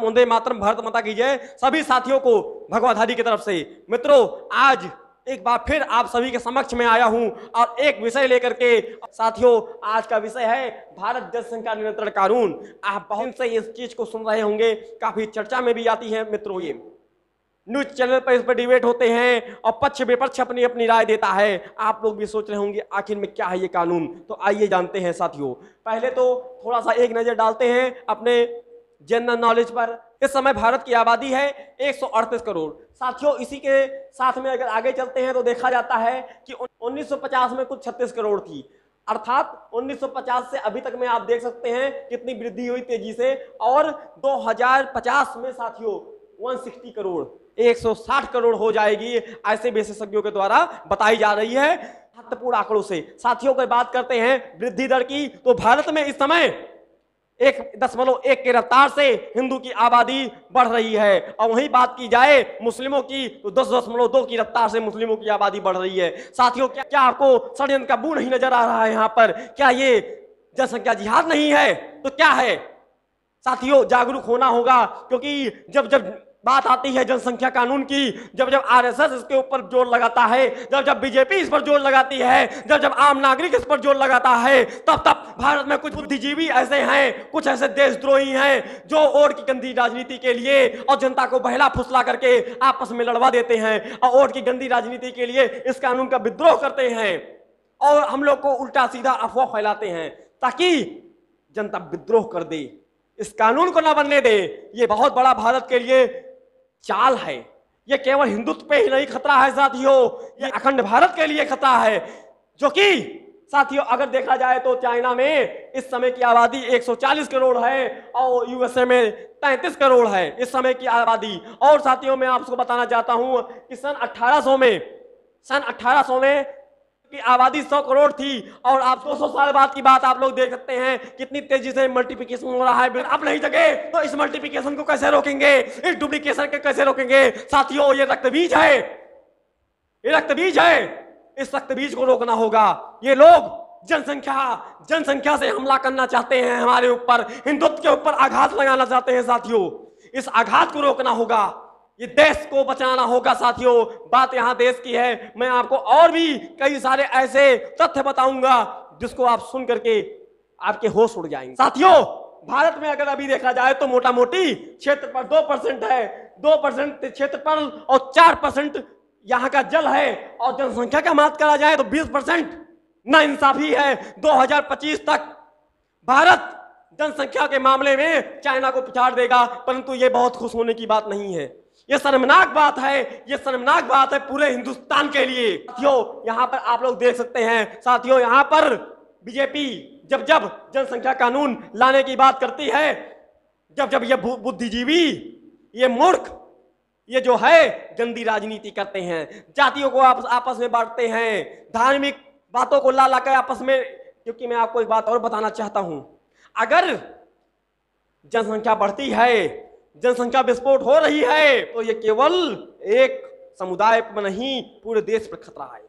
वंदे मातरम, भारत माता की जय सभी साथियों को भगवाधारी की तरफ से। मित्रों, आज एक बार फिर आप सभी के समक्ष में आया हूं और एक विषय लेकर के। साथियों, आज का विषय है भारत जनसंख्या नियंत्रण कानून। आप बहुत से इस चीज को सुन रहे होंगे, काफी चर्चा में भी आती है। मित्रों, ये न्यूज चैनल पर इस पर डिबेट होते हैं और पक्ष विपक्ष अपनी अपनी राय देता है। आप लोग भी सोच रहे होंगे आखिर में क्या है ये कानून। तो आइए जानते हैं साथियों। पहले तो थोड़ा सा एक नजर डालते हैं अपने जनरल नॉलेज पर। इस समय भारत की आबादी है 138 करोड़। साथियों, इसी के साथ में अगर आगे चलते हैं तो देखा जाता है कि 1950 में कुछ 36 करोड़ थी। अर्थात 1950 से अभी तक में आप देख सकते हैं कितनी वृद्धि हुई तेजी से। और 2050 में साथियों 160 करोड़, 160 करोड़ हो जाएगी, ऐसे विशेषज्ञों के द्वारा बताई जा रही है महत्वपूर्ण आंकड़ों से। साथियों की बात करते हैं वृद्धि दर की, तो भारत में इस समय 1.1 की रफ्तार से हिंदू की आबादी बढ़ रही है। और वहीं बात की जाए मुस्लिमों की, तो 10.2 की रफ्तार से मुस्लिमों की आबादी बढ़ रही है। साथियों, क्या आपको षड्यंत्र का बू नहीं नजर आ रहा है यहाँ पर? क्या ये जनसंख्या जिहाद नहीं है तो क्या है? साथियों, जागरूक होना होगा, क्योंकि जब जब बात आती है जनसंख्या कानून की, जब जब आरएसएस इसके ऊपर जोर लगाता है, जब जब बीजेपी इस पर जोर लगाती है, जब जब आम नागरिक इस पर जोर लगाता है, तब तब भारत में कुछ बुद्धिजीवी ऐसे हैं, कुछ ऐसे देशद्रोही हैं जो वोट की गंदी राजनीति के लिए और जनता को बहला फुसला करके आपस में लड़वा देते हैं और वोट की गंदी राजनीति के लिए इस कानून का विद्रोह करते हैं और हम लोग को उल्टा सीधा अफवाह फैलाते हैं ताकि जनता विद्रोह कर दे, इस कानून को ना बनने दे। ये बहुत बड़ा भारत के लिए चाल है। ये केवल हिंदुत्व पे ही नहीं खतरा है साथियों, ये अखंड भारत के लिए खतरा है। जो कि साथियों अगर देखा जाए तो चाइना में इस समय की आबादी 140 करोड़ है और यूएसए में 33 करोड़ है इस समय की आबादी। और साथियों, मैं आपको बताना चाहता हूं कि सन 1800 में की आबादी 100 करोड़ थी और आप 200 साल बाद की बात आप लोग देख सकते हैं कितनी तेजी से मल्टीप्लिकेशन हो रहा है। अब नहीं जगे तो इस मल्टीप्लिकेशन को कैसे रोकेंगे, इस डुप्लीकेशन को कैसे रोकेंगे? साथियों, ये रक्तबीज है, ये रक्तबीज है, इस रक्तबीज को रोकना होगा। ये लोग जनसंख्या से हमला करना चाहते हैं, हमारे ऊपर हिंदुत्व के ऊपर आघात लगाना चाहते हैं। साथियों, इस आघात को रोकना होगा, ये देश को बचाना होगा। साथियों, बात यहां देश की है। मैं आपको और भी कई सारे ऐसे तथ्य बताऊंगा जिसको आप सुन करके आपके होश उड़ जाएंगे। साथियों, भारत में अगर अभी देखा जाए तो मोटा मोटी क्षेत्रफल 2% है, 2% क्षेत्रफल और 4% यहां का जल है। और जनसंख्या का बात करा जाए तो 20% नाइंसाफी है। 2025 तक भारत जनसंख्या के मामले में चाइना को पिछाड़ देगा, परंतु यह बहुत खुश होने की बात नहीं है। यह शर्मनाक बात है, यह शर्मनाक बात है पूरे हिंदुस्तान के लिए। साथियों, यहां पर आप लोग देख सकते हैं, साथियों यहां पर बीजेपी जब जब जनसंख्या कानून लाने की बात करती है, जब जब ये बुद्धिजीवी, ये मूर्ख, ये जो है गंदी राजनीति करते हैं, जातियों को आपस में बांटते हैं, धार्मिक बातों को ला कर आपस में। क्योंकि मैं आपको एक बात और बताना चाहता हूं, अगर जनसंख्या बढ़ती है, जनसंख्या विस्फोट हो रही है, तो ये केवल एक समुदाय पर नहीं पूरे देश पर खतरा आएगा।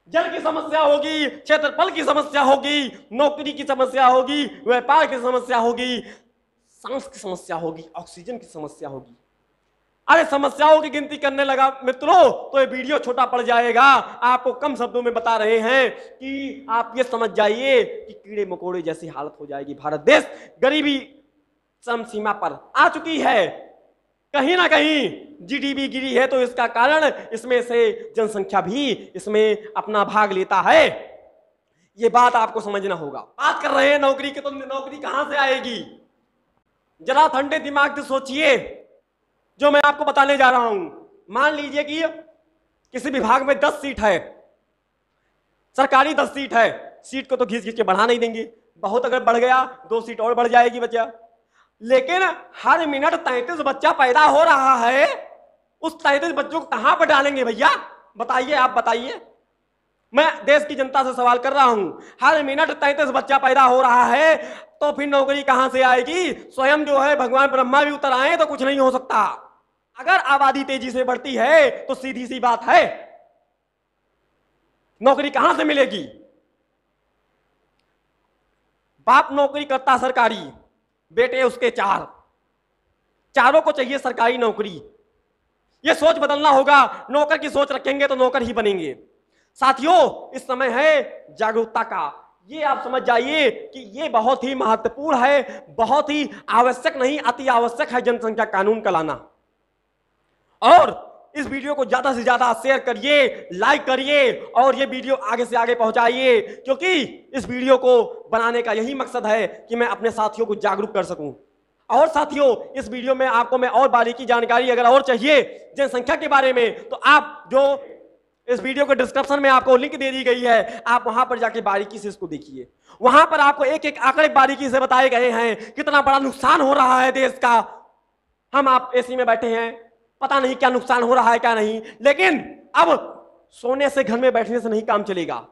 जल की समस्या होगी, क्षेत्रफल की समस्या होगी, नौकरी की समस्या होगी, व्यापार की समस्या होगी, सांस की समस्या होगी, ऑक्सीजन की समस्या होगी। अरे समस्याओं की गिनती करने लगा मित्रों तो ये वीडियो छोटा पड़ जाएगा। आपको कम शब्दों में बता रहे हैं कि आप ये समझ जाइए कि कीड़े मकोड़े जैसी हालत हो जाएगी। भारत देश गरीबी चरम सीमा पर आ चुकी है, कहीं ना कहीं जीडीपी गिरी है, तो इसका कारण इसमें से जनसंख्या भी इसमें अपना भाग लेता है। ये बात आपको समझना होगा। बात कर रहे हैं नौकरी की, तो नौकरी कहां से आएगी? जरा ठंडे दिमाग से सोचिए जो मैं आपको बताने जा रहा हूं। मान लीजिए कि किसी विभाग में 10 सीट है, सरकारी 10 सीट है, सीट को तो घिस घिस के बढ़ा नहीं देंगे, बहुत अगर बढ़ गया 2 सीट और बढ़ जाएगी बच्चा। लेकिन हर मिनट 33 बच्चा पैदा हो रहा है, उस 33 बच्चों को कहां पर डालेंगे भैया? बताइए, आप बताइए। मैं देश की जनता से सवाल कर रहा हूं, हर मिनट 33 बच्चा पैदा हो रहा है, तो फिर नौकरी कहां से आएगी? स्वयं जो है भगवान ब्रह्मा भी उतर आए तो कुछ नहीं हो सकता। अगर आबादी तेजी से बढ़ती है तो सीधी सी बात है नौकरी कहां से मिलेगी? बाप नौकरी करता सरकारी, बेटे उसके 4, चारों को चाहिए सरकारी नौकरी। ये सोच बदलना होगा। नौकर की सोच रखेंगे तो नौकर ही बनेंगे। साथियों, इस समय है जागरूकता का। ये आप समझ जाइए कि ये बहुत ही महत्वपूर्ण है, बहुत ही आवश्यक नहीं, अति आवश्यक है जनसंख्या कानून का लाना। और इस वीडियो को ज्यादा से ज्यादा शेयर करिए, लाइक करिए और ये वीडियो आगे से आगे पहुंचाइए, क्योंकि इस वीडियो को बनाने का यही मकसद है कि मैं अपने साथियों को जागरूक कर सकूं। और साथियों, इस वीडियो में आपको मैं और बारीकी जानकारी अगर और चाहिए जनसंख्या के बारे में, तो आप जो इस वीडियो के डिस्क्रिप्शन में आपको लिंक दे दी गई है, आप वहां पर जाके बारीकी से इसको देखिए। वहां पर आपको एक एक आंकड़े बारीकी से बताए गए हैं, कितना बड़ा नुकसान हो रहा है देश का। हम आप एसी में बैठे हैं, पता नहीं क्या नुकसान हो रहा है क्या नहीं, लेकिन अब सोने से घर में बैठने से नहीं काम चलेगा।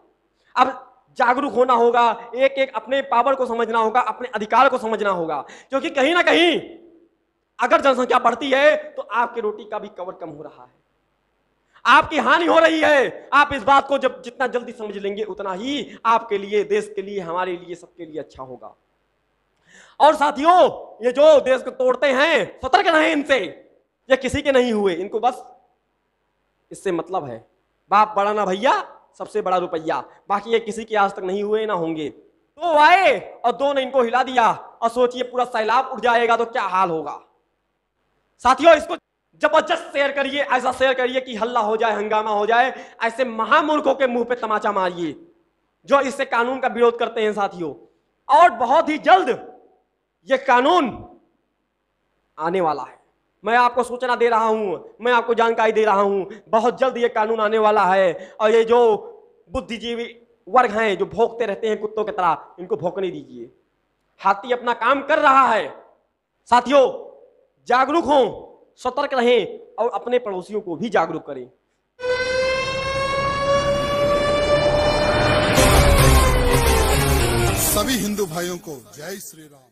अब जागरूक होना होगा, एक एक अपने पावर को समझना होगा, अपने अधिकार को समझना होगा, क्योंकि कहीं ना कहीं अगर जनसंख्या बढ़ती है तो आपकी रोटी का भी कवर कम हो रहा है, आपकी हानि हो रही है। आप इस बात को जब जितना जल्दी समझ लेंगे उतना ही आपके लिए, देश के लिए, हमारे लिए, सबके लिए अच्छा होगा। और साथियों, ये जो देश को तोड़ते हैं, सतर्क रहें इनसे। ये किसी के नहीं हुए, इनको बस इससे मतलब है, बाप बड़ा ना भैया, सबसे बड़ा रुपया। बाकी ये किसी के आज तक नहीं हुए ना होंगे। दो आए और दो ने इनको हिला दिया, और सोचिए पूरा सैलाब उठ जाएगा तो क्या हाल होगा। साथियों, इसको जबरदस्त शेयर करिए, ऐसा शेयर करिए कि हल्ला हो जाए, हंगामा हो जाए। ऐसे महामूर्खों के मुंह पे तमाचा मारिए जो इससे कानून का विरोध करते हैं साथियों। और बहुत ही जल्द ये कानून आने वाला है। मैं आपको सूचना दे रहा हूं, मैं आपको जानकारी दे रहा हूं, बहुत जल्द ये कानून आने वाला है। और ये जो बुद्धिजीवी वर्ग हैं जो भौंकते रहते हैं कुत्तों की तरह, इनको भौंकने दीजिए। हाथी अपना काम कर रहा है। साथियों, जागरूक हों, सतर्क रहें और अपने पड़ोसियों को भी जागरूक करें। सभी हिंदू भाइयों को जय श्री राम।